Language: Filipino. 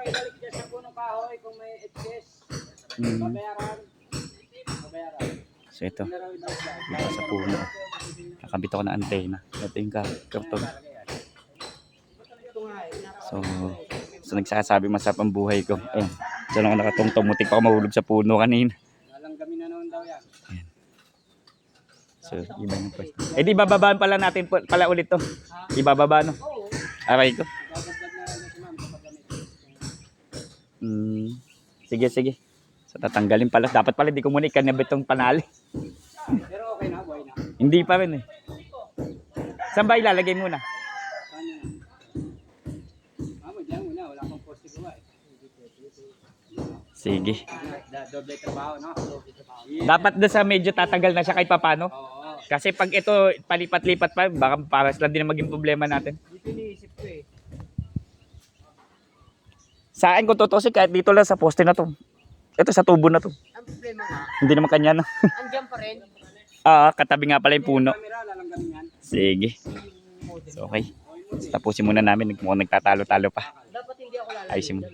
ibalik dyan sa punong kahoy kung may excess. Babayaran. So ito, dito sa puno. Nakabit ako ng antena. Ito yung karton. So nagsasabi masarap ang buhay ko. Ayun. Diyan ako nakatungtong. Mutik pa ako mahulog sa puno kanina. Nalanggami na naman daw yan. So, iba yung pwesto. Eh di bababaan pala natin pala ulit to. Ibababa no? Aray ko. Sige, sige. So tatanggalin pala. Dapat pala di ko muna ikanabit tong panali. Pero okay na, buhay na. Hindi pa rin eh. Saan ba ilalagay muna? Diyan muna, wala akong poste gawa eh. Sige. Doble trabaho, no? Dapat doon sa medyo tatagal na siya kahit papano. Oo. Kasi pag ito palipat-lipat pa, baka paras lang din ang maging problema natin. Dito iniisip ko eh. Sa akin kung tutusin, kahit dito lang sa poste na to. Ito sa tubo na to. Ang problema nga, Hindi naman kanya na. andyan pa rin. Katabi nga pala yung puno. Camera, lalanggamin yan. Sige. So, okay. Tapusin muna namin. Mukhang nagtatalo-talo pa. Dapat hindi ako lalagyan. Ayusin mo.